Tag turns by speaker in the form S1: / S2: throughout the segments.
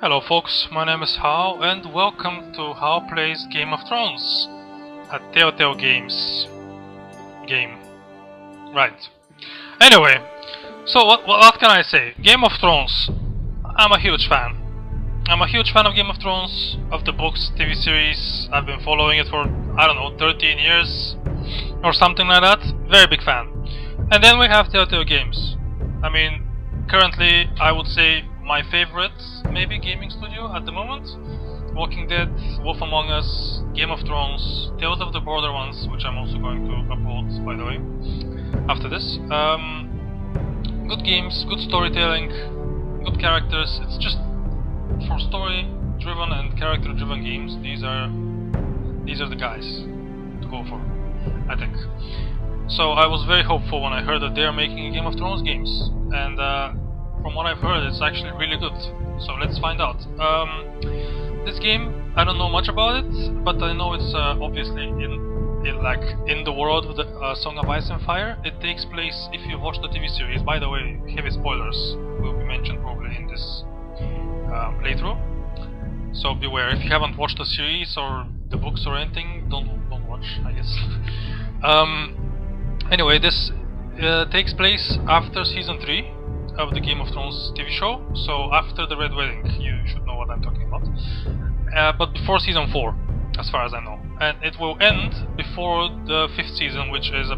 S1: Hello folks, my name is Hao and welcome to HaoPlays Game of Thrones, a Telltale Games game. Right. Anyway, so what can I say? Game of Thrones, I'm a huge fan. I'm a huge fan of Game of Thrones, of the books, TV series. I've been following it for, I don't know, 13 years or something like that. Very big fan. And then we have Telltale Games. I mean, currently I would say my favorite maybe gaming studio at the moment. Walking Dead, Wolf Among Us, Game of Thrones, Tales of the Borderlands, which I'm also going to upload, by the way, after this. Good games, good storytelling, good characters. It's just for story-driven and character-driven games. These are the guys to go for, I think. So I was very hopeful when I heard that they are making Game of Thrones games, and from what I've heard, it's actually really good. So let's find out. This game, I don't know much about it, but I know it's obviously in the world of the Song of Ice and Fire. It takes place, if you watch the TV series. By the way, heavy spoilers will be mentioned probably in this playthrough. So beware. If you haven't watched the series or the books or anything, don't watch, I guess. Anyway, this takes place after season 3 of the Game of Thrones TV show, so after the Red Wedding. You should know what I'm talking about. But before season 4, as far as I know. And it will end before the 5th season, which as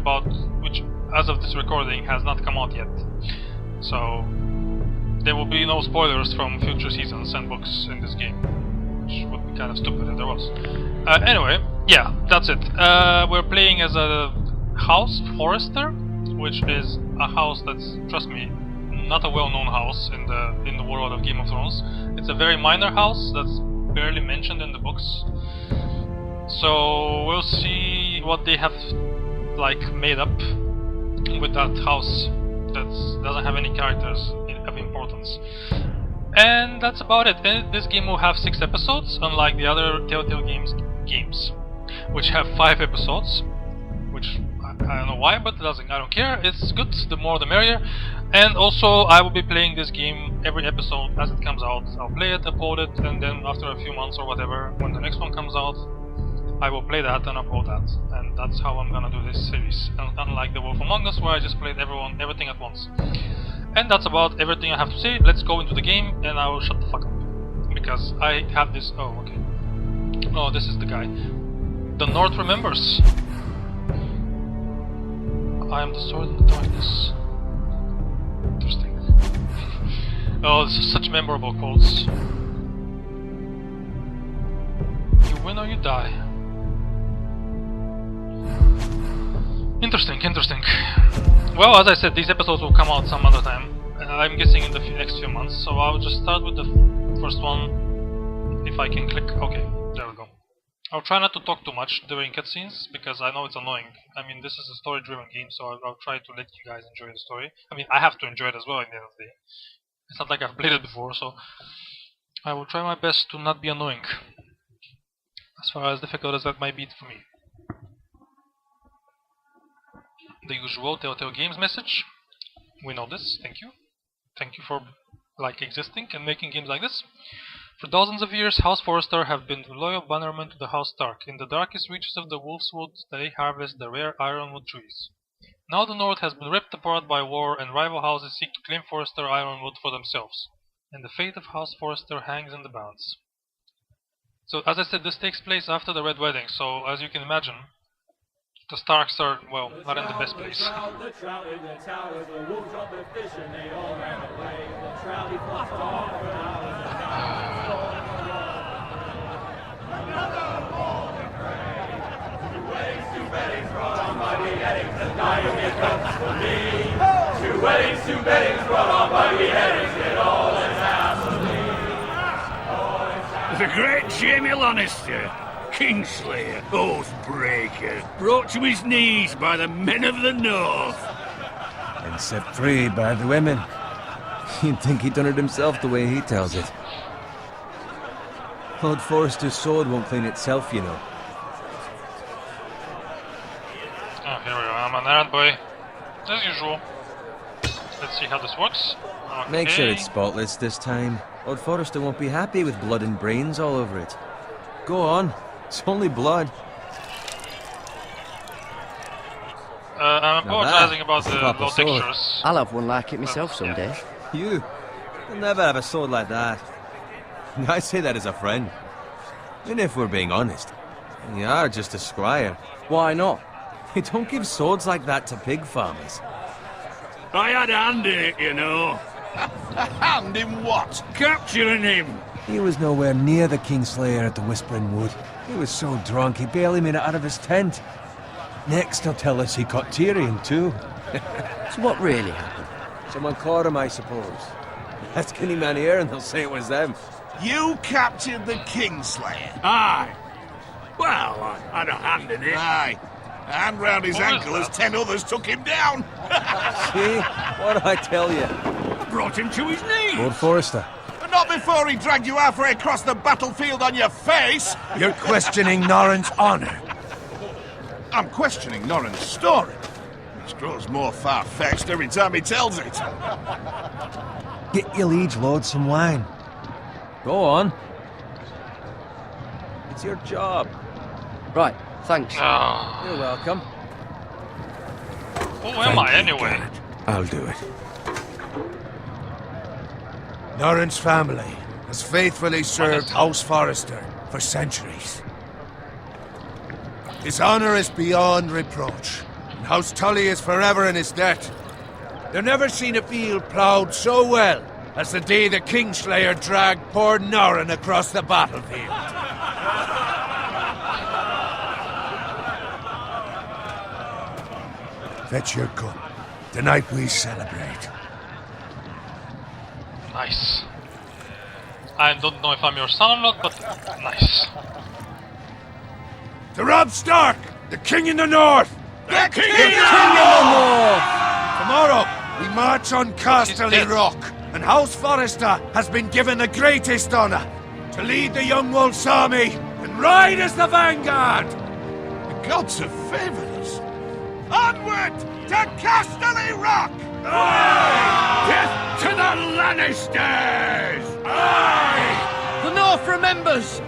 S1: of this recording has not come out yet. So there will be no spoilers from future seasons and books in this game, which would be kind of stupid if there was. Anyway, yeah, that's it. We're playing as a House Forrester, which is a house that's, trust me, not a well-known house in the world of Game of Thrones. It's a very minor house that's barely mentioned in the books. So we'll see what they have made up with that house that doesn't have any characters of importance. And that's about it. And this game will have 6 episodes, unlike the other Telltale games, which have 5 episodes, which I don't know why, but I don't care. It's good, the more the merrier. And also, I will be playing this game every episode as it comes out. I'll play it, upload it, and then after a few months or whatever, when the next one comes out, I will play that and upload that. And that's how I'm gonna do this series. Unlike the Wolf Among Us, where I just played everything at once. And that's about everything I have to say. Let's go into the game, and I will shut the fuck up, because I have this. Oh, okay. Oh, this is the guy. The North remembers. I am the sword in the darkness. Interesting. Oh, this is such memorable quotes. You win or you die. Interesting. Well, as I said, these episodes will come out some other time. I'm guessing in the next few months. So I'll just start with the first one. If I can click. Okay, there we go. I'll try not to talk too much during cutscenes, because I know it's annoying. I mean, this is a story-driven game, so I'll try to let you guys enjoy the story. I mean, I have to enjoy it as well in the end of the day. It's not like I've played it before, so I will try my best to not be annoying, as far as difficult as that might be for me. The usual Telltale Games message. We know this. Thank you. Thank you for existing and making games like this. For dozens of years, House Forrester have been loyal bannermen to the House Stark. In the darkest reaches of the Wolfswood, they harvest the rare ironwood trees. Now the North has been ripped apart by war, and rival houses seek to claim Forrester ironwood for themselves. And the fate of House Forrester hangs in the balance. So, as I said, this takes place after the Red Wedding, so as you can imagine, the Starks are, well, not in the best place.
S2: The trout in the tower, the wolves dropped their fish and they all ran away. The trout he fought off for hours and hours. Another ball to pray. 2 weddings brought on by beheadings, and now you get cups for me. 2 weddings, 2 beddings brought on by beheadings, get all that's happily.
S3: The great Jamie Lannister, Kingslayer, Oathbreaker, brought to his knees by the men of the North.
S4: And set free by the women. You'd think he'd done it himself the way he tells it. Lord Forrester's sword won't clean itself, you know.
S1: Oh, here we go. I'm an errand boy. As usual. Let's see how this works. Okay.
S4: Make sure it's spotless this time. Lord Forrester won't be happy with blood and brains all over it. Go on. It's only blood.
S1: I'm apologizing about the
S4: proper
S1: low
S4: sword.
S1: textures.
S5: I'll have one like it myself someday.
S4: You? You'll never have a sword like that. I say that as a friend. And if we're being honest, you are just a squire.
S5: Why not?
S4: You don't give swords like that to pig farmers.
S3: I had a hand in it, you know.
S6: A hand in what?
S3: Capturing him.
S4: He was nowhere near the Kingslayer at the Whispering Wood. He was so drunk he barely made it out of his tent. Next he'll tell us he caught Tyrion too.
S5: So what really happened?
S4: Someone caught him, I suppose. Ask any man here and they'll say it was them.
S6: You captured the Kingslayer.
S3: Aye. Well, I had a hand in it.
S6: Aye. A hand round his
S1: What was
S6: ankle as
S1: that?
S6: 10 others took him down.
S4: See? What did I tell you?
S3: Brought him to his knees.
S4: Lord Forrester.
S6: But not before he dragged you halfway across the battlefield on your face.
S7: You're questioning Norrin's honor.
S6: I'm questioning Norrin's story, which grows more far-fetched every time he tells it.
S4: Get your liege lord some wine. Go on. It's your job.
S5: Right, thanks.
S1: Ah,
S4: You're welcome.
S1: who am I anyway?
S7: I'll do it. Norrin's family has faithfully served House Forrester for centuries. His honor is beyond reproach, and House Tully is forever in his debt. They've never seen a field ploughed so well as the day the Kingslayer dragged poor Norrin across the battlefield. Fetch your cup. Tonight we celebrate.
S1: Nice. I don't know if I'm your son or not, but nice.
S7: To Robb Stark, the King in the North!
S6: The King
S7: Tomorrow, we march on Casterly
S1: dead.
S7: Rock, and House Forrester has been given the greatest honor to lead the Young Wolf's army and ride as the vanguard!
S6: The gods have favored us. Onward to Casterly Rock!
S3: Death to the Lannisters!
S5: The North remembers!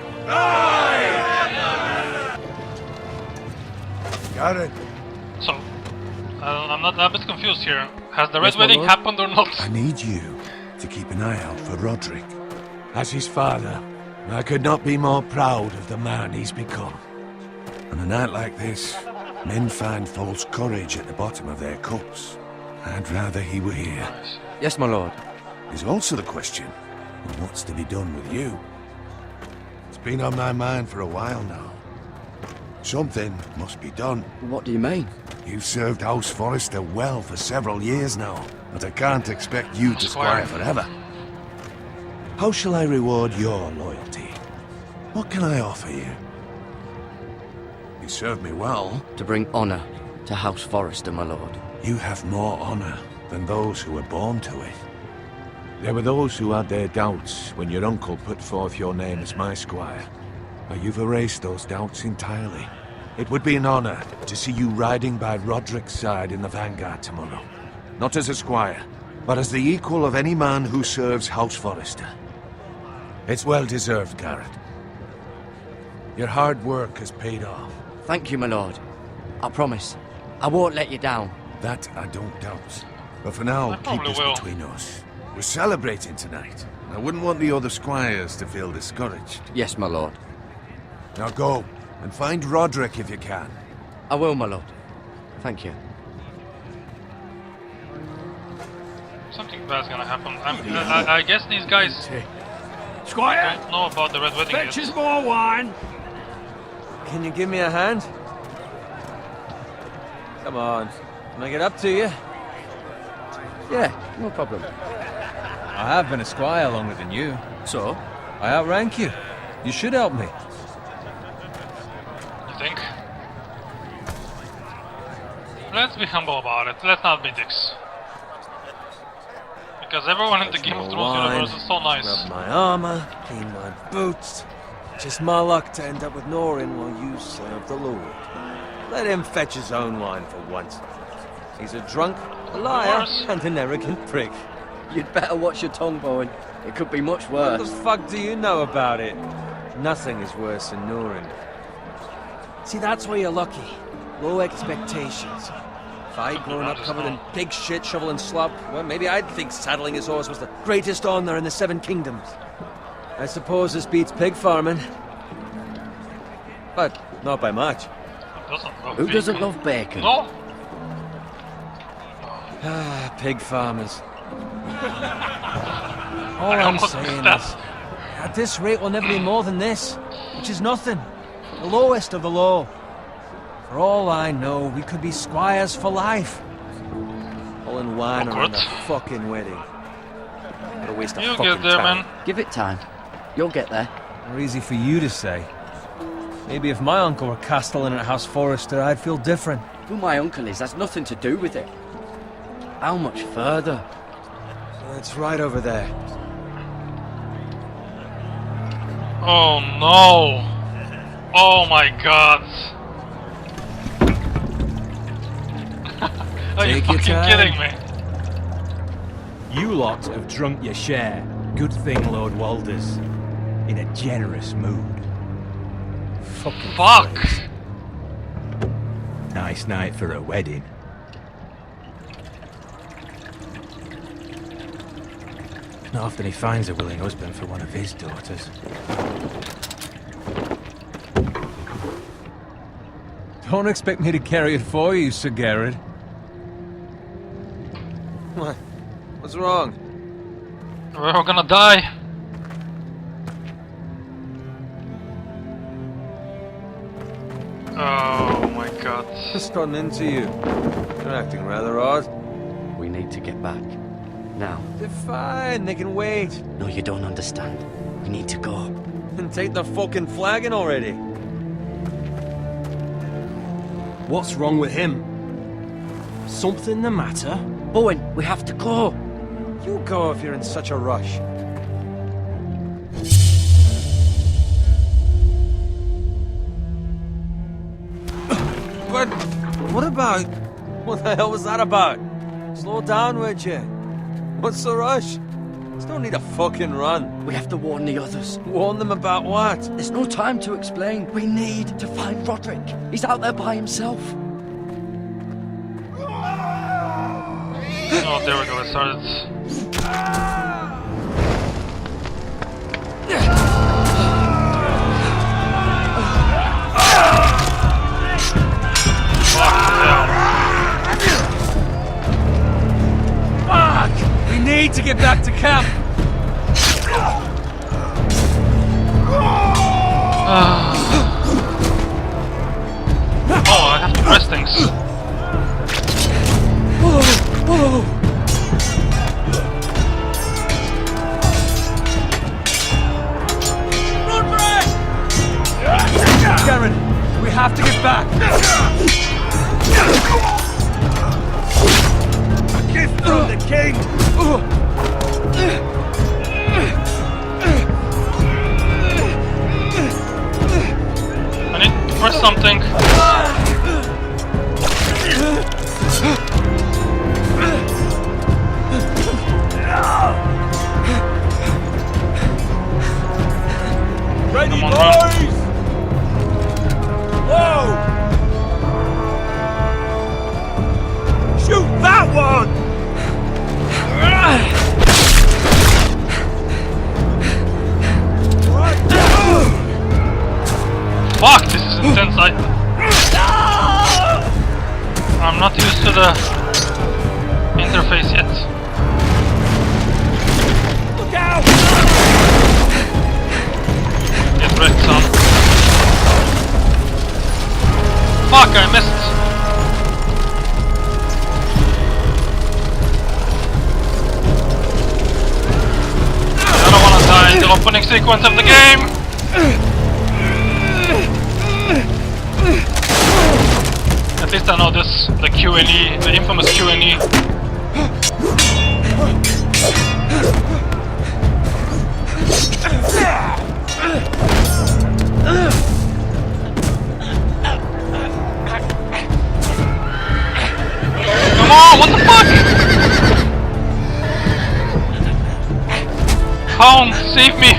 S7: Garrett,
S1: So, I'm a bit confused here. Has the Red
S4: Yes, my
S1: Wedding
S4: lord?
S1: happened or not?
S7: I need you to keep an eye out for Roderick. As his father, I could not be more proud of the man he's become. On a night like this, men find false courage at the bottom of their cups. I'd rather he were here.
S5: Yes, my lord.
S7: There's also the question of what's to be done with you. It's been on my mind for a while now. Something must be done.
S5: What do you mean?
S7: You've served House Forrester well for several years now, but I can't expect you to squire forever. How shall I reward your loyalty? What can I offer you? You served me well.
S5: To bring honor to House Forrester, my lord.
S7: You have more honor than those who were born to it. There were those who had their doubts when your uncle put forth your name as my squire. But you've erased those doubts entirely. It would be an honor to see you riding by Roderick's side in the vanguard tomorrow. Not as a squire, but as the equal of any man who serves House Forrester. It's well deserved, Garrett. Your hard work has paid off.
S5: Thank you, my lord. I promise. I won't let you down.
S7: That I don't doubt. But for now,
S1: I
S7: keep
S1: probably
S7: this
S1: will.
S7: between us. We're celebrating tonight. I wouldn't want the other squires to feel discouraged.
S5: Yes, my lord.
S7: Now go, and find Roderick if you can.
S5: I will, my lord. Thank you.
S1: Something bad's gonna happen. I guess these guys
S3: Squire,
S1: don't know about the Red Wedding
S3: fetch
S1: yet.
S3: us more wine.
S4: Can you give me a hand? Come on. Can I get up to you?
S5: Yeah, no problem.
S4: I have been a squire longer than you.
S5: So?
S4: I outrank you. You should help me.
S1: You think? Let's be humble about it. Let's not be dicks. Because everyone in the Game of Thrones universe is so nice.
S4: Rub my armor, clean my boots. Just my luck to end up with Norrin while you serve the Lord. Let him fetch his own wine for once. He's a drunk, a liar,
S1: Worse.
S4: and an arrogant prick.
S5: You'd better watch your tongue, Bowen. It could be much
S4: What the
S5: worse.
S4: fuck do you know about it? Nothing is worse than Norin.
S8: See, that's where you're lucky. Low expectations.
S4: If I'd grown up covered in pig shit, shovel and slop, well, maybe I'd think saddling his horse was the greatest honor in the Seven Kingdoms. I suppose this beats pig farming. But not by much.
S5: Who doesn't love bacon?
S1: No?
S4: Ah, pig farmers. All
S1: I
S4: I'm
S1: almost
S4: saying
S1: missed
S4: is,
S1: that.
S4: at this rate we'll never be more than this, which is nothing. The lowest of the low. For all I know, we could be squires for life. Pulling wine around a
S1: Awkward.
S4: fucking wedding. What a waste of
S1: You'll
S4: fucking
S1: get there,
S4: time.
S1: man.
S5: Give it time. You'll get there.
S4: More easy for you to say. Maybe if my uncle were castellan at House Forrester, I'd feel different.
S5: Who my uncle is has nothing to do with it. How much further?
S4: It's right over there.
S1: Oh no! Oh my god! Are you
S8: Take your
S1: fucking
S8: time.
S1: kidding me?
S8: You lot have drunk your share. Good thing, Lord Walder's in a generous mood. Fucking
S1: Fuck!
S8: phrase. Nice night for a wedding. Not often he finds a willing husband for one of his daughters.
S4: Don't expect me to carry it for you, Sir Garrett. What? What's wrong?
S1: We're all gonna die. Oh my god.
S4: Just run into you. You're acting rather odd.
S5: We need to get back. Now.
S4: They're fine, they can wait.
S5: No, you don't understand. We need to go.
S4: And take the fucking flagon already.
S8: What's wrong with him? Something the matter?
S5: Bowen, we have to go.
S4: You go if you're in such a rush. But what about? What the hell was that about? Slow down, would you? What's the rush? There's no need to fucking run.
S5: We have to warn the others.
S4: Warn them about what?
S5: There's no time to explain. We need to find Roderick. He's out there by himself.
S1: Oh, there we go, it started.
S4: Fuck! We need to get back to camp.
S1: Oh, I have to press things.
S4: Garen, we have to get back.
S3: A gift from the king!
S1: I need to press something.
S3: Ready,
S1: Come on, run.
S3: boys! Whoa! Shoot that one!
S1: Fuck, this is intense. I'm not used to the interface yet.
S3: Look out!
S1: Get wrecked, son. Fuck, I missed. I don't wanna die in the opening sequence of the game. At least I know this, the Q&E, the infamous Q&E. Come Hound, save me!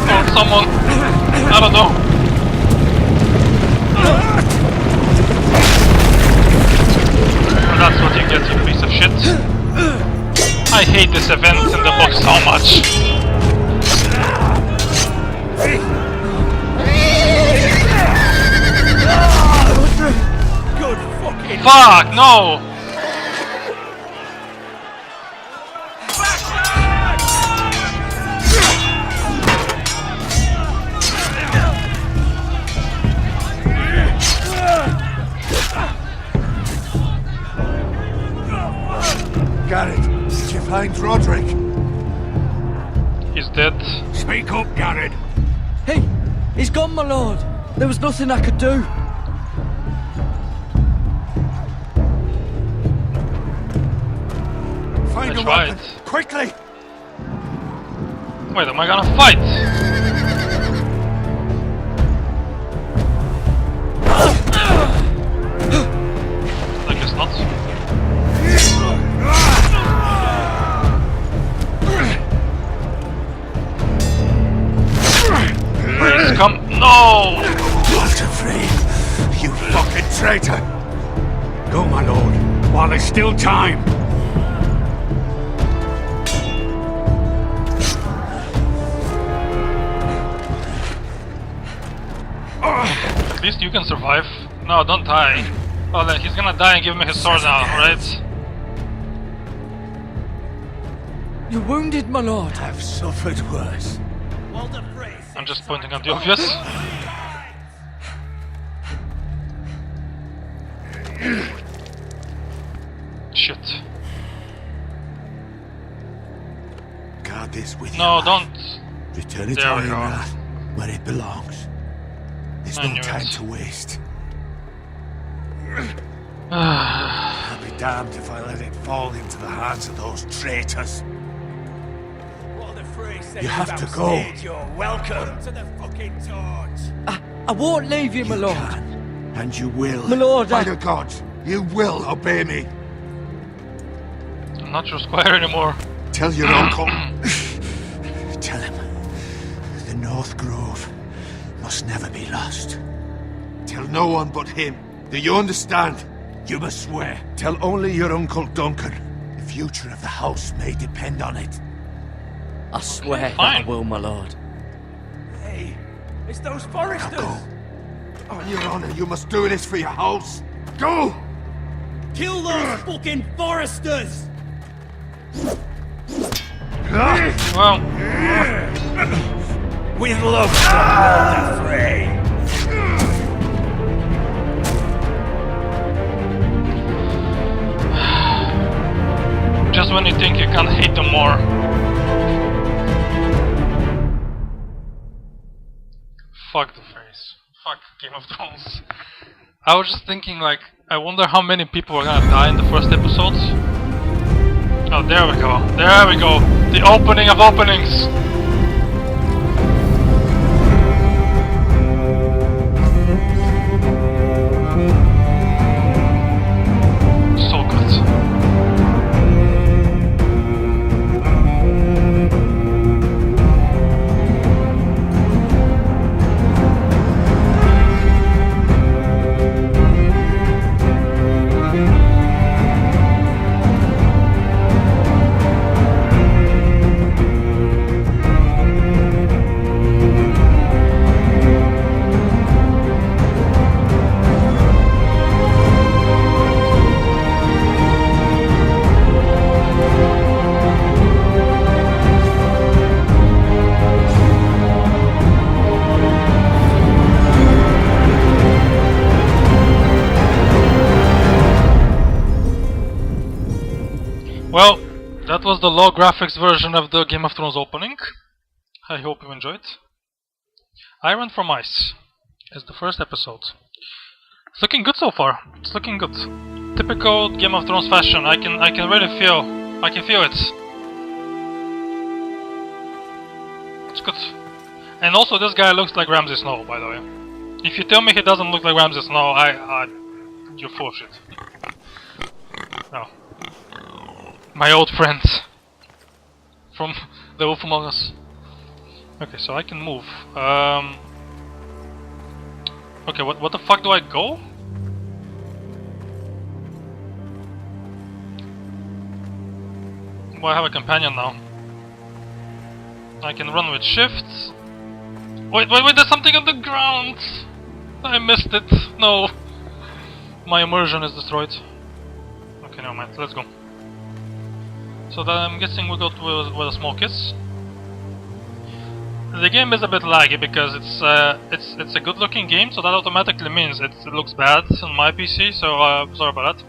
S1: Or someone. I don't know. And that's what you get, you piece of shit. I hate this event in the box so much.
S3: Good fucking...
S1: Fuck, no!
S6: Garrett, did you find Roderick?
S1: He's dead.
S3: Speak up, Garrett.
S5: Hey, he's gone, my lord. There was nothing I could do.
S6: Find
S1: I
S6: a
S1: tried.
S6: weapon, quickly!
S1: Wait, am I gonna fight? I guess not. Please come. No!
S6: Walter Free, you fucking traitor!
S3: Go, my lord, while there's still time.
S1: At least you can survive. No, don't die. Oh, then he's gonna die and give me his sword now, right?
S5: You're wounded, my lord.
S6: I've suffered worse.
S1: I'm just pointing out the obvious. Shit.
S6: Guard this with
S1: No,
S6: your
S1: don't.
S6: life. Return it to
S1: There we go.
S6: Imra, where it belongs. There's
S1: I
S6: no
S1: knew
S6: time
S1: it.
S6: to waste. I'll be damned if I let it fall into the hands of those traitors. You have to go.
S3: You're welcome to the fucking torch.
S5: I won't leave you, my
S6: You
S5: lord.
S6: can, and you will.
S5: My lord,
S6: By
S5: I-
S6: the gods, you will obey me.
S1: I'm not your squire anymore.
S6: Tell your uncle. Tell him the North Grove must never be lost. Tell no one but him. Do you understand? You must swear. Tell only your Uncle Duncan. The future of the house may depend on it.
S5: I swear that
S1: fine.
S5: I will, my lord.
S3: Hey, it's those
S6: Now
S3: foresters.
S6: go. On your honor, you must do this for your house. Go!
S3: Kill those fucking foresters.
S1: Well,
S3: With love, Walter Frey.
S1: just when you think you can't hate them more. Fuck the face. Fuck Game of Thrones. I was just thinking, like, I wonder how many people are gonna die in the first episodes. Oh, there we go. There we go. The opening of openings. So good. Well, that was the low graphics version of the Game of Thrones opening. I hope you enjoyed. Iron from Ice is the first episode. It's looking good so far. It's looking good. Typical Game of Thrones fashion. I can really feel. I can feel it. It's good. And also, this guy looks like Ramsay Snow, by the way. If you tell me he doesn't look like Ramsay Snow, you're full of shit. No. My old friends. from the Wolf Among Us. Okay, so I can move. Okay, what the fuck do I go? Well, I have a companion now. I can run with shift. Wait, there's something on the ground! I missed it. No. My immersion is destroyed. Okay, never mind. Let's go. So then I'm guessing we go to where the smoke is. The game is a bit laggy because it's a good looking game, so that automatically means it looks bad on my PC, so sorry about that.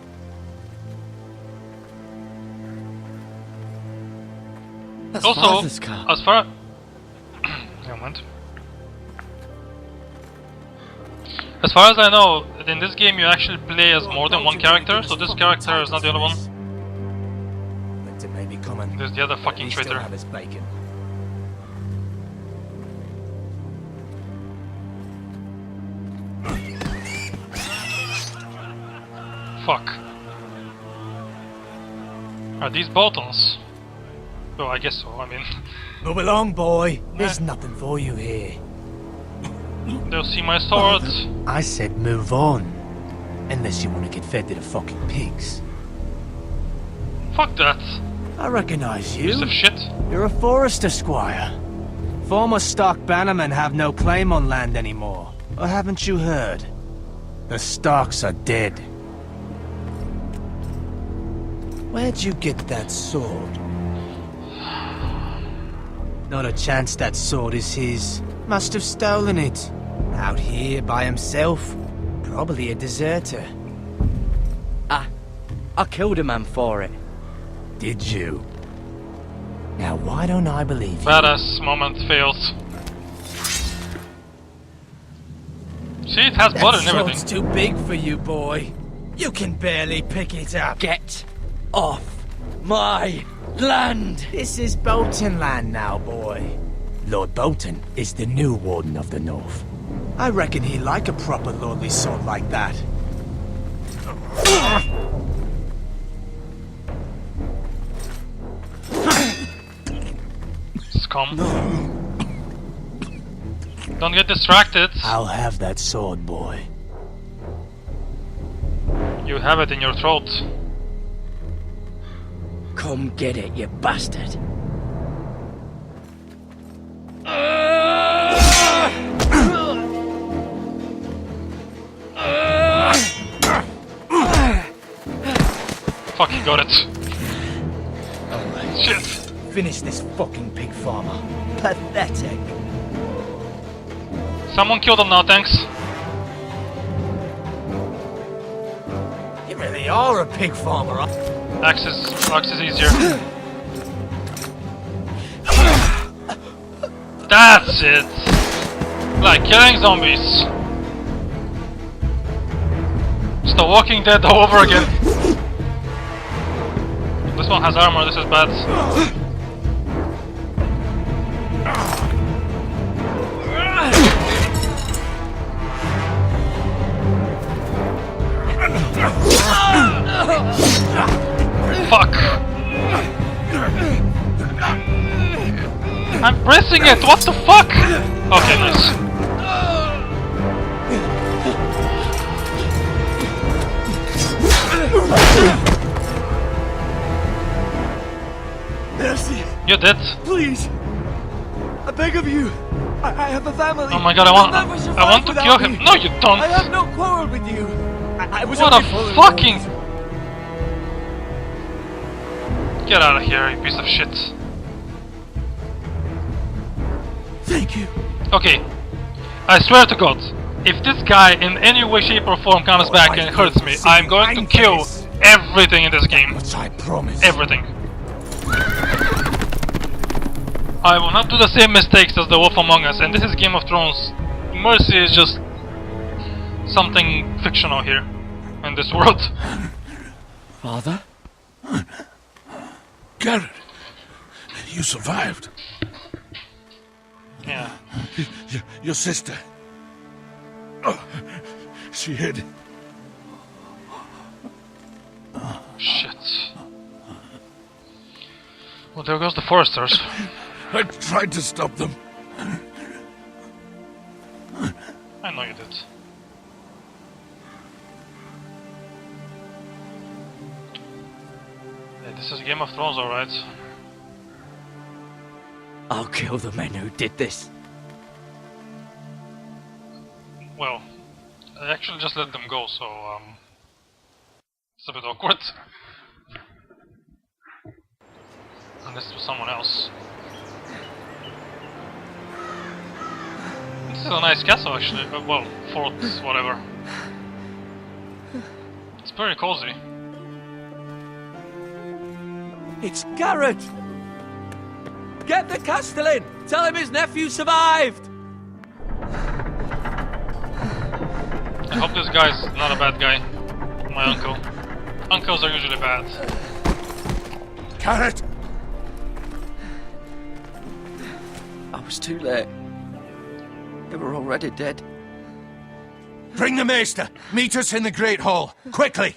S5: That's
S1: Also,
S5: Father's car.
S1: as far moment. As far as I know, in this game you actually play as more than one character, so this character is not the other one.
S4: It may be coming.
S1: There's the other fucking
S4: He still
S1: traitor.
S4: have his bacon.
S1: Fuck. Are these Boltons? Oh, I guess so, I mean...
S4: Move along, boy. There's nothing for you here.
S1: They'll see my sword.
S4: I said move on. Unless you want to get fed to the fucking pigs.
S1: Fuck that.
S4: I recognize
S1: Piece
S4: you.
S1: of shit.
S4: You're a forester, squire. Former Stark bannermen have no claim on land anymore. Or haven't you heard? The Starks are dead. Where'd you get that sword? Not a chance that sword is his. Must have stolen it. Out here by himself. Probably a deserter.
S5: I killed a man for it.
S4: Did you? Now why don't I believe you?
S1: Badass moment failed. See, it has blood and everything.
S4: Sword's too big for you, boy. You can barely pick it up.
S5: Get off my land!
S4: This is Bolton land now, boy. Lord Bolton is the new Warden of the North. I reckon he'd like a proper lordly sword like that.
S1: Scum. Don't get distracted.
S4: I'll have that sword, boy.
S1: You have it in your throat.
S5: Come get it, you bastard.
S1: Fuck, he got it.
S4: Alright.
S1: Shit.
S4: Finish this fucking pig farmer. Pathetic.
S1: Someone killed him now, thanks.
S4: You really are a pig farmer, huh?
S1: Axe is easier. That's it. Like killing zombies. It's The Walking Dead all over again. This one has armor, this is bad. Fuck! I'm pressing it! What the fuck? Okay, nice.
S3: Mercy,
S1: You're dead.
S3: please. I beg of you. I have a family.
S1: Oh my god, I want to kill him. No, you don't!
S3: I have no quarrel with you. I was
S1: What
S3: only
S1: a
S3: following
S1: fucking...
S3: orders.
S1: Get out of here, you piece of shit.
S3: Thank you.
S1: Okay, I swear to God, if this guy in any way, shape or form comes back and hurts me, I'm going to kill everything in this game.
S4: Which I promise.
S1: Everything. I will not do the same mistakes as the Wolf Among Us, and this is Game of Thrones. Mercy is just something fictional here, in this world.
S5: Father?
S6: Garrett, you survived.
S1: Yeah.
S6: Your sister. Oh, she hid.
S1: Shit. What there goes the foresters.
S3: I tried to stop them.
S1: I know you did. Yeah, this is Game of Thrones, alright.
S5: I'll kill the men who did this.
S1: Well, I actually just let them go, so it's a bit awkward. Unless it was someone else. This is a nice castle, actually. Well, fort, whatever. It's very cozy.
S4: It's Garrett! Get the Castellan! Tell him his nephew survived!
S1: I hope this guy's not a bad guy. My uncle. Uncles are usually bad.
S3: Carrot!
S5: I was too late. They were already dead.
S6: Bring the Maester! Meet us in the Great Hall! Quickly!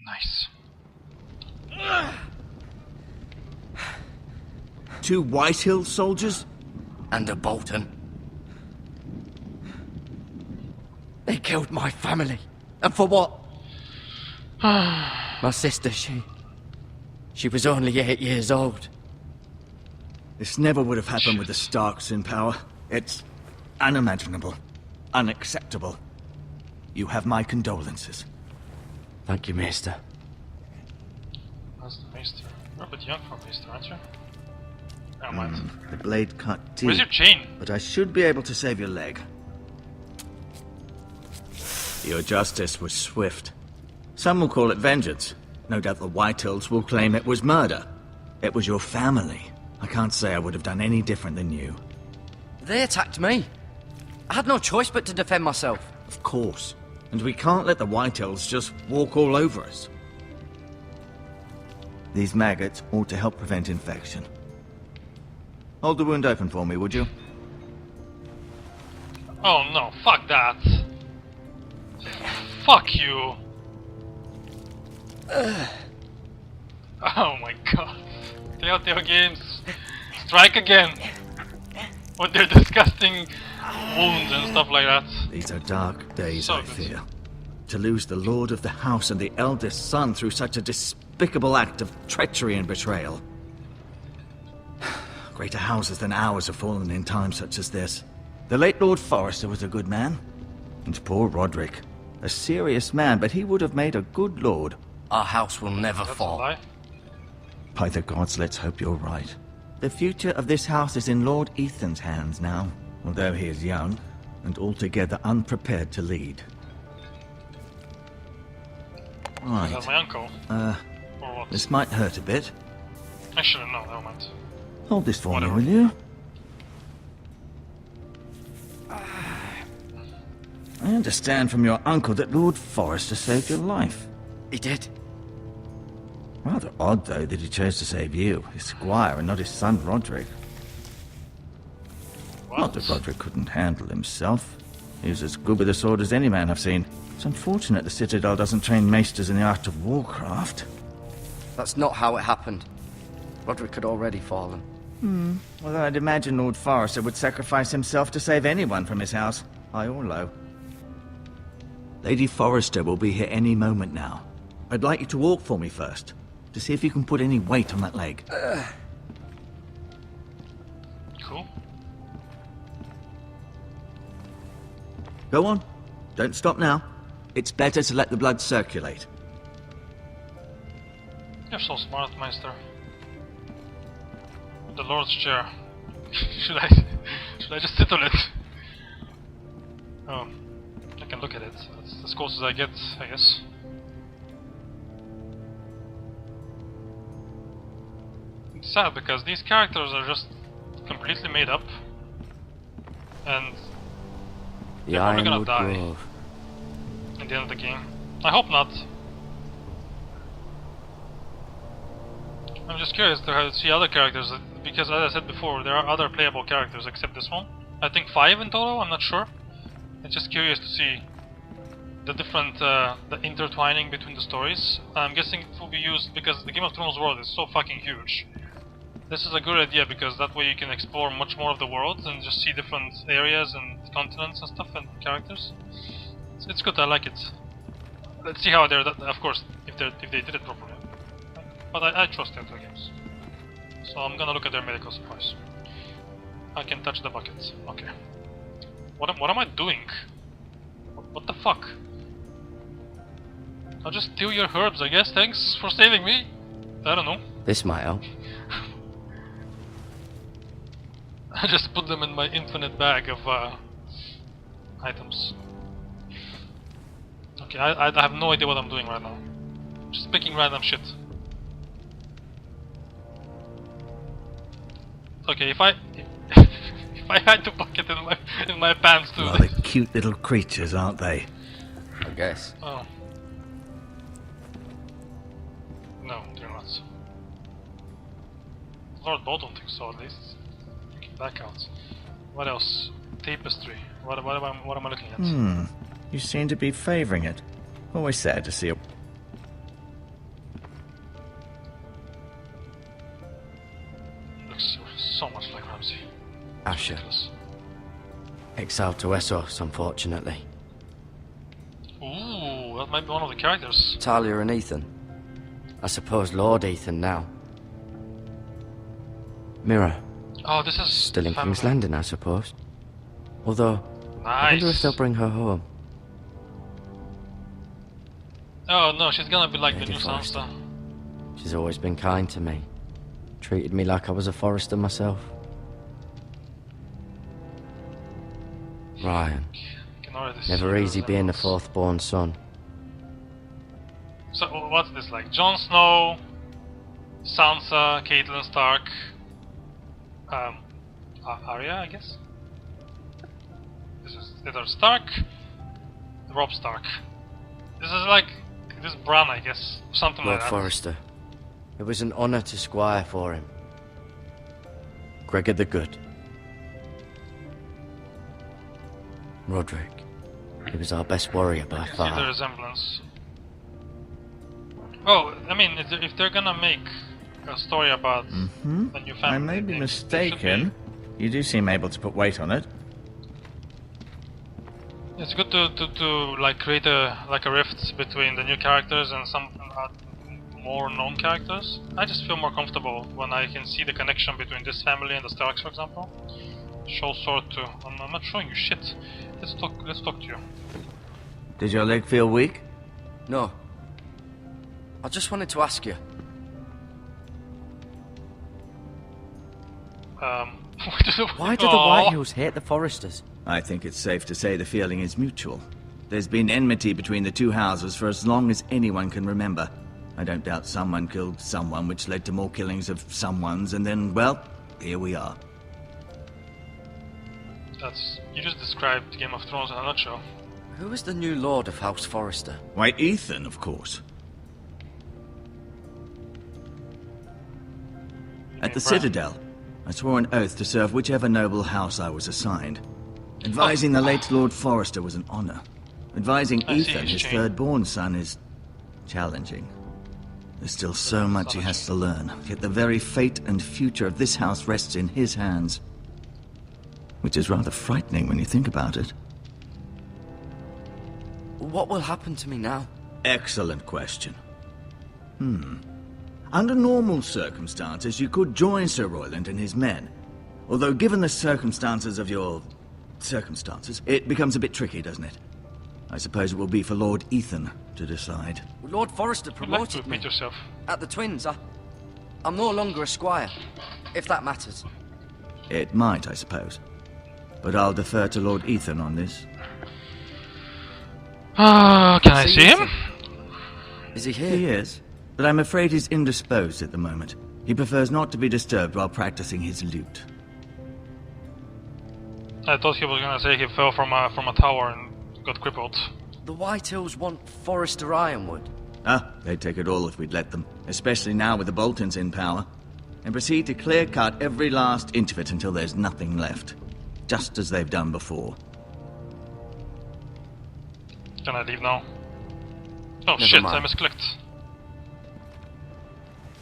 S1: Nice.
S9: 2 Whitehill soldiers?
S5: And a Bolton. They killed my family. And for what? My sister, she was only 8 years old.
S9: This never would have happened with the Starks in power. It's unimaginable. Unacceptable. You have my condolences.
S5: Thank you, Maester.
S1: That's the Maester. You're a bit young for Maester, aren't you? Never mind.
S9: The blade cut deep.
S1: Where's your chain?
S9: But I should be able to save your leg. Your justice was swift. Some will call it vengeance. No doubt the Whitehills will claim it was murder. It was your family. I can't say I would have done any different than you.
S5: They attacked me. I had no choice but to defend myself.
S9: Of course. And we can't let the Whitehills just walk all over us. These maggots ought to help prevent infection. Hold the wound open for me, would you?
S1: Oh no, fuck that. Fuck you. Oh my god. Telltale Games, strike again. With their disgusting wounds and stuff like that.
S9: These are dark days,
S1: So
S9: I
S1: good.
S9: fear. To lose the lord of the house and the eldest son through such a despicable act of treachery and betrayal. Greater houses than ours have fallen in times such as this. The late Lord Forrester was a good man. And poor Roderick. A serious man, but he would have made a good lord.
S5: Our house will never
S1: That's a
S5: fall.
S1: lie.
S9: By the gods, let's hope you're right. The future of this house is in Lord Ethan's hands now, although he is young and altogether unprepared to lead.
S1: That's
S9: Right,
S1: my uncle. Or what?
S9: this might hurt a bit.
S1: Actually, no, never mind.
S9: Hold this for
S1: Whatever.
S9: me, will you? I understand from your uncle that Lord Forrester saved your life.
S5: He did.
S9: Rather odd, though, that he chose to save you, his squire, and not his son Roderick.
S1: What?
S9: Not that Roderick couldn't handle himself. He was as good with a sword as any man I've seen. It's unfortunate the Citadel doesn't train maesters in the art of warcraft.
S5: That's not how it happened. Roderick had already fallen.
S9: Although I'd imagine Lord Forrester would sacrifice himself to save anyone from his house, high or low. Lady Forrester will be here any moment now. I'd like you to walk for me first, to see if you can put any weight on that leg.
S1: Cool.
S9: Go on. Don't stop now. It's better to let the blood circulate.
S1: You're so smart, Meister. The Lord's chair. should I just sit on it? Oh, I can look at it. That's as close as I get, I guess. It's sad because these characters are just completely made up, and
S5: The
S1: they're probably gonna
S5: Ironwood
S1: die
S5: Grove.
S1: at the end of the game. I hope not. I'm just curious to see other characters, because as I said before, there are other playable characters except this one. I think 5 in total, I'm not sure. I'm just curious to see the different the intertwining between the stories. I'm guessing it will be used because the Game of Thrones world is so fucking huge. This is a good idea because that way you can explore much more of the world and just see different areas and continents and stuff and characters. It's good. I like it. Let's see how they're. Of course, if they did it properly. But I trust Telltale Games. So I'm gonna look at their medical supplies. I can touch the buckets. Okay. What am I doing? What the fuck? I'll just steal your herbs, I guess. Thanks for saving me. I don't know.
S5: This might help.
S1: I just put them in my infinite bag of items. Okay, I have no idea what I'm doing right now. Just picking random shit. Okay, if I had to bucket in my pants too.
S9: Well, they're cute little creatures, aren't they?
S5: I guess.
S1: Oh. No, they're not. Lord Bow don't think so, at least. Back out. What else? Tapestry. What am I looking at?
S9: You seem to be favouring it. Always sad to see it.
S1: Looks so much like Ramsey.
S5: Asher.
S1: Ridiculous.
S5: Exiled to Essos, unfortunately.
S1: Ooh, that might be one of the characters.
S5: Talia and Ethan. I suppose Lord Ethan now. Mira.
S1: Oh, this is
S5: Still in
S1: family.
S5: King's Landing, I suppose. Although, I wonder if they'll bring her home.
S1: Oh no, she's gonna be like
S5: Lady
S1: the new
S5: Forrester.
S1: Sansa.
S5: She's always been kind to me. Treated me like I was a Forrester myself. Ryan.
S1: Can already see
S5: Never easy being the
S1: resemblance.
S5: fourth-born son.
S1: So what's this like? Jon Snow, Sansa, Catelyn Stark, Arya, I guess. This is Eddard Stark, Robb Stark. This is like this Bran, I guess, something
S5: Lord
S1: like that.
S5: Forrester. It was an honour to squire for him. Gregor the Good. Roderick. He was our best warrior by
S1: See the
S5: far.
S1: resemblance. Oh, I mean, if they're gonna make a story about the new family,
S9: I may be
S1: they should be-
S9: mistaken. You do seem able to put weight on it.
S1: It's good to like create a rift between the new characters and some more known characters. I just feel more comfortable when I can see the connection between this family and the Starks, for example. Show sword too. I'm not showing you shit. Let's talk to you.
S9: Did your leg feel weak?
S5: No. I just wanted to ask you. Why do the White Hills hate the Forresters?
S9: I think it's safe to say the feeling is mutual. There's been enmity between the two houses for as long as anyone can remember. I don't doubt someone killed someone, which led to more killings of someones, and then, well, here we are.
S1: You just described Game of Thrones in a nutshell.
S5: Who is the new Lord of House Forrester?
S9: Why, Ethan, of course. At the Citadel, I swore an oath to serve whichever noble house I was assigned. Advising the late Lord Forrester was an honor. Advising
S1: I see
S9: Ethan,
S1: his
S9: his
S1: chain.
S9: third-born son, is challenging. There's still so much he has to learn, yet the very fate and future of this house rests in his hands. Which is rather frightening when you think about it.
S5: What will happen to me now?
S9: Excellent question. Under normal circumstances, you could join Sir Royland and his men. Although given the circumstances of your... circumstances, it becomes a bit tricky, doesn't it? I suppose it will be for Lord Ethan to decide.
S5: Lord Forrester
S1: You'd like to
S5: promoted me.
S1: repeat yourself.
S5: At the Twins, I'm no longer a squire, if that matters.
S9: It might, I suppose. But I'll defer to Lord Ethan on this.
S1: Can I see him?
S5: Is he here?
S9: He is, but I'm afraid he's indisposed at the moment. He prefers not to be disturbed while practicing his lute.
S1: I thought he was gonna say he fell from a tower and got crippled.
S5: The White Hills want Forrester Ironwood.
S9: They'd take it all if we'd let them, especially now with the Boltons in power, and proceed to clear-cut every last inch of it until there's nothing left, just as they've done before.
S1: Can I leave now? Oh
S5: Never
S1: shit,
S5: mind.
S1: I misclicked.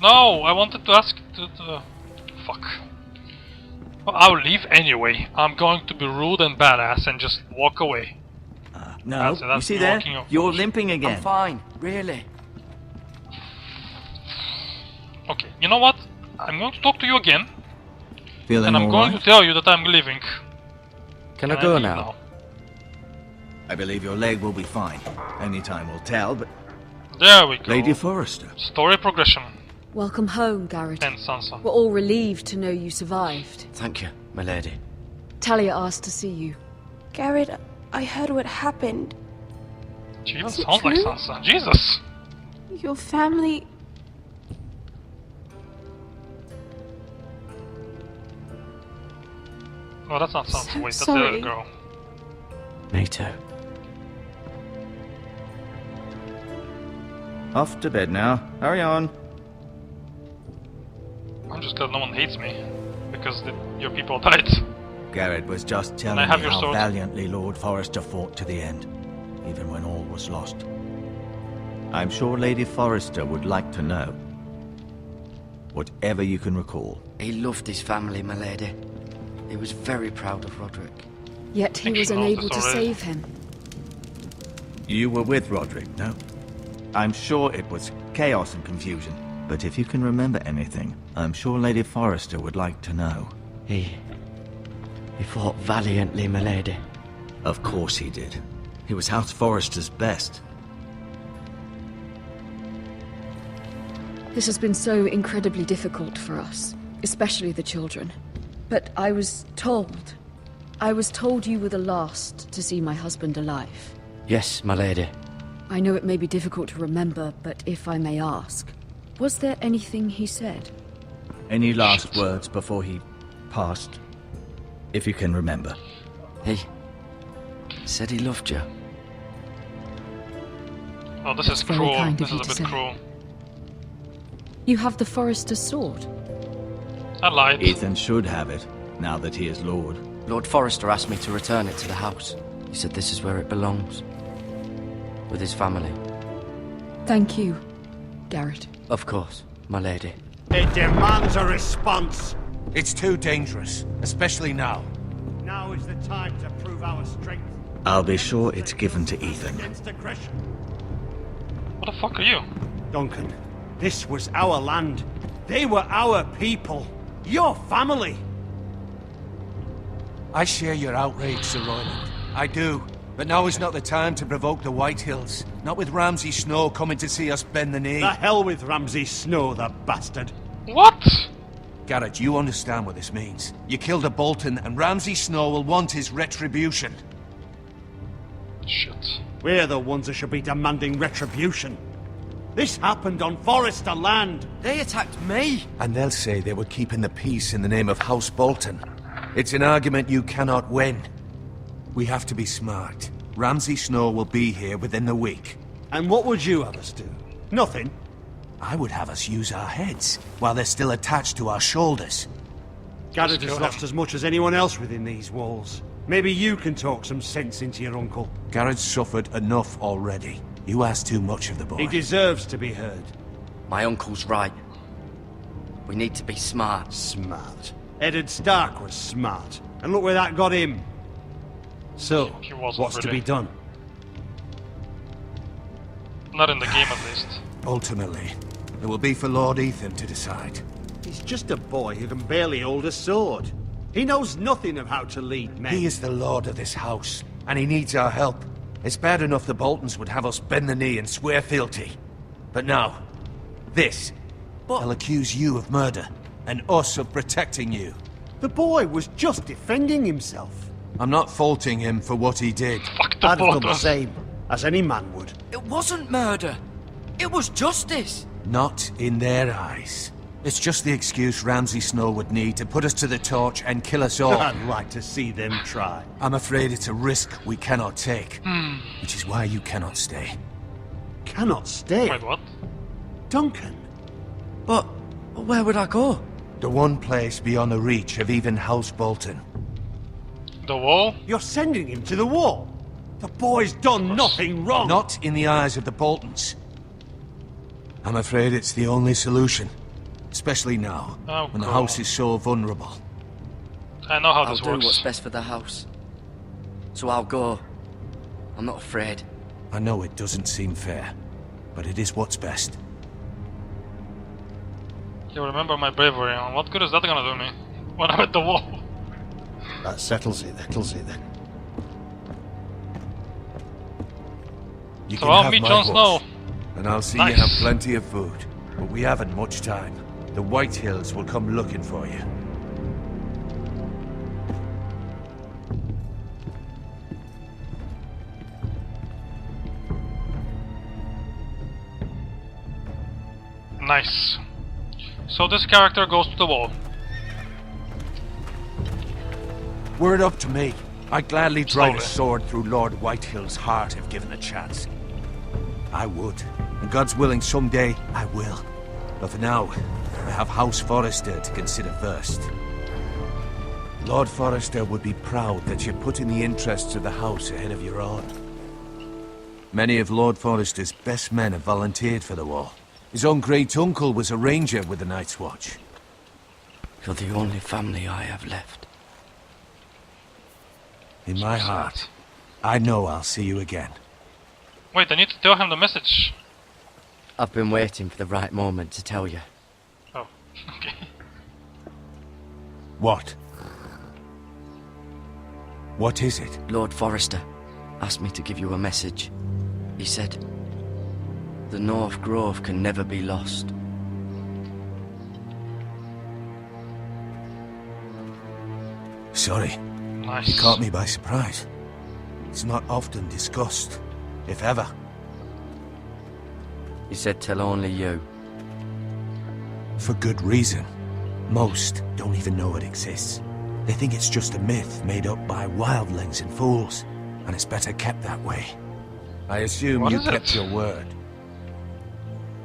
S1: No, I wanted to ask to fuck. Well, I'll leave anyway. I'm going to be rude and badass and just walk away.
S9: No,
S1: That's
S9: you see
S1: me
S9: there?
S1: walking off.
S9: You're limping again.
S5: I'm fine, really.
S1: Okay, you know what? I'm going to talk to you again,
S9: Feeling
S1: and I'm
S9: all
S1: going
S9: right?
S1: to tell you that I'm leaving.
S5: Can I
S1: Can
S5: go
S1: leave
S5: now?
S9: I believe your leg will be fine. Only time will tell, but
S1: There we go.
S9: Lady Forrester.
S1: Story progression.
S10: Welcome home, Garrett.
S1: And Sansa.
S10: We're all relieved to know you survived.
S5: Thank you, my lady.
S10: Talia asked to see you.
S11: Garrett, I heard what happened.
S1: She even
S11: Is it
S1: sounds like
S11: true?
S1: Sansa. Jesus!
S11: Your family...
S1: No, that's not Sansa.
S11: So
S1: Wait, that's the
S11: sorry.
S1: other girl.
S5: Me too.
S9: Off to bed now. Hurry on.
S1: I'm just glad no one hates me. Because your people died.
S9: Garrett was just telling
S1: I have
S9: me
S1: your
S9: how
S1: sword?
S9: valiantly Lord Forrester fought to the end, even when all was lost. I'm sure Lady Forrester would like to know. Whatever you can recall.
S5: He loved his family, my lady. He was very proud of Roderick.
S10: Yet he
S1: think
S10: was
S1: she knows
S10: unable
S1: this
S10: to
S1: already.
S10: save him.
S9: You were with Roderick, no? I'm sure it was chaos and confusion. But if you can remember anything, I'm sure Lady Forrester would like to know.
S5: He fought valiantly, my lady.
S9: Of course he did. He was House Forrester's best.
S10: This has been so incredibly difficult for us, especially the children. But I was told you were the last to see my husband alive.
S5: Yes, my lady.
S10: I know it may be difficult to remember, but if I may ask, was there anything he said?
S9: Any last words before he passed? If you can remember.
S5: He said he loved you.
S1: Oh, this
S10: That's
S1: is
S10: very
S1: cruel.
S10: kind
S1: This
S10: of
S1: is
S10: you
S1: a
S10: to
S1: bit
S10: say.
S1: cruel.
S10: You have the Forrester's sword.
S1: I lied.
S9: Ethan should have it, now that he is Lord.
S5: Lord Forrester asked me to return it to the house. He said this is where it belongs. With his family.
S10: Thank you, Garrett.
S5: Of course, my lady.
S3: It demands a response.
S7: It's too dangerous, especially now.
S3: Now is the time to prove our strength.
S9: I'll be sure it's given to Ethan.
S3: Against aggression.
S1: What the fuck are you?
S3: Duncan, this was our land. They were our people. Your family.
S7: I share your outrage, Sir Royland. I do. But now is not the time to provoke the White Hills. Not with Ramsay Snow coming to see us bend the knee.
S3: The hell with Ramsay Snow, the bastard.
S1: What?
S7: Garrett, you understand what this means. You killed a Bolton, and Ramsay Snow will want his retribution.
S1: Shit.
S3: We're the ones that should be demanding retribution. This happened on Forrester land.
S5: They attacked me!
S7: And they'll say they were keeping the peace in the name of House Bolton. It's an argument you cannot win. We have to be smart. Ramsay Snow will be here within the week.
S3: And what would you have us do? Nothing.
S7: I would have us use our heads, while they're still attached to our shoulders.
S3: Garrett
S1: kill
S3: has
S1: him.
S3: lost as much as anyone else within these walls. Maybe you can talk some sense into your uncle.
S7: Garrett's suffered enough already. You ask too much of the boy.
S3: He deserves to be heard.
S5: My uncle's right. We need to be smart.
S3: Smart. Eddard Stark was smart. And look where that got him. So,
S1: He wasn't
S3: what's to
S1: really.
S3: be done?
S1: Not in the game, at least.
S7: Ultimately, it will be for Lord Ethan to decide.
S3: He's just a boy who can barely hold a sword. He knows nothing of how to lead men.
S7: He is the lord of this house, and he needs our help. It's bad enough the Boltons would have us bend the knee and swear fealty. But now, this. They'll accuse you of murder, and us of protecting you.
S3: The boy was just defending himself.
S7: I'm not faulting him for what he did.
S1: Fuck the
S3: I'd have done the
S1: Boltons.
S3: same, as any man would.
S5: It wasn't murder! It was justice!
S7: Not in their eyes. It's just the excuse Ramsay Snow would need to put us to the torch and kill us all.
S3: I'd like to see them try.
S7: I'm afraid it's a risk we cannot take. Which is why you cannot stay.
S3: Cannot stay.
S1: Wait, what?
S3: Duncan.
S5: But where would I go?
S7: The one place beyond the reach of even House Bolton.
S1: The wall?
S3: You're sending him to the wall. The boy's done nothing wrong.
S7: Not in the eyes of the Boltons. I'm afraid it's the only solution. Especially now, when the house is so vulnerable.
S1: I know how this
S5: I'll
S1: works.
S5: do what's best for the house. So I'll go. I'm not afraid.
S7: I know it doesn't seem fair, but it is what's best.
S1: You remember my bravery, and what good is that gonna do me when I'm at the wall?
S6: That settles it then.
S7: You
S1: So
S7: can
S1: I'll
S7: have
S1: meet
S7: my
S1: Jon
S7: horse,
S1: Snow.
S7: and I'll see
S1: Nice.
S7: you have plenty of food. But we haven't much time. The White Hills will come looking for you.
S1: Nice. So this character goes to the wall.
S7: Were it up to me, I'd gladly drive a
S1: Slowly.
S7: sword through Lord Whitehill's heart if given the chance. I would. And God's willing, someday I will. But for now, I have House Forrester to consider first. Lord Forrester would be proud that you're putting the interests of the house ahead of your own. Many of Lord Forrester's best men have volunteered for the war. His own great-uncle was a ranger with the Night's Watch.
S5: You're the only family I have left.
S7: In my heart, I know I'll see you again.
S1: Wait, I need to tell him the message.
S5: I've been waiting for the right moment to tell you.
S1: Oh, okay.
S7: What? What is it?
S5: Lord Forrester asked me to give you a message. He said, the North Grove can never be lost.
S7: Sorry.
S1: Nice.
S7: You caught me by surprise. It's not often discussed, if ever.
S5: He said tell only you.
S7: For good reason. Most don't even know it exists. They think it's just a myth made up by wildlings and fools, and it's better kept that way. I assume
S1: What
S7: you
S1: is it?
S7: kept your word.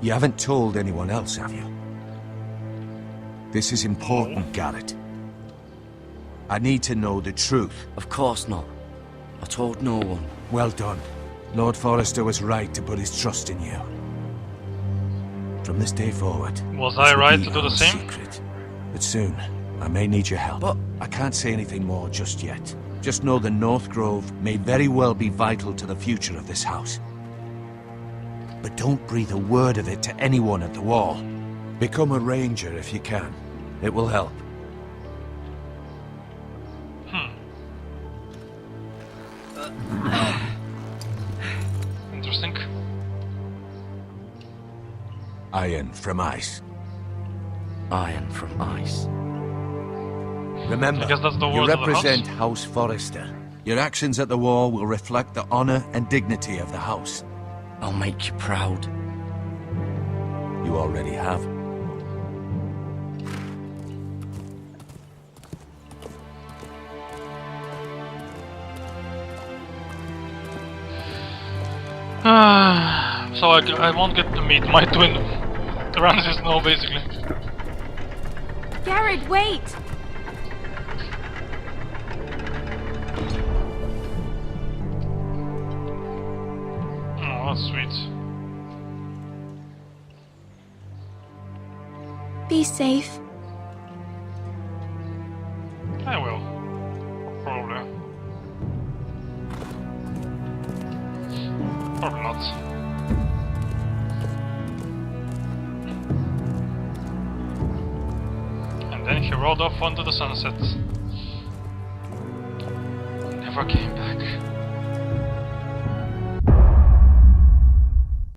S7: You haven't told anyone else, have you? This is important, Garrett. I need to know the truth.
S5: Of course not. I told no one.
S7: Well done. Lord Forrester was right to put his trust in you. From this day forward,
S1: Was
S7: this
S1: I
S7: will
S1: right
S7: be
S1: to do the
S7: our
S1: same?
S7: secret. But soon, I may need your help.
S5: But-
S7: I can't say anything more just yet. Just know the North Grove may very well be vital to the future of this house. But don't breathe a word of it to anyone at the wall. Become a ranger if you can. It will help.
S1: Interesting.
S7: Iron from ice.
S5: Iron from ice.
S7: Remember,
S1: I guess that's the
S7: you
S1: word of the
S7: represent
S1: house.
S7: House Forrester. Your actions at the wall will reflect the honor and dignity of the house.
S5: I'll make you proud.
S7: You already have.
S1: So I won't get to meet my twin. Ramses no, basically.
S11: Garrett, wait!
S1: Oh, that's sweet.
S11: Be safe.
S1: I will. Probably. Probably not. And then he rode off onto the sunset. Never came back.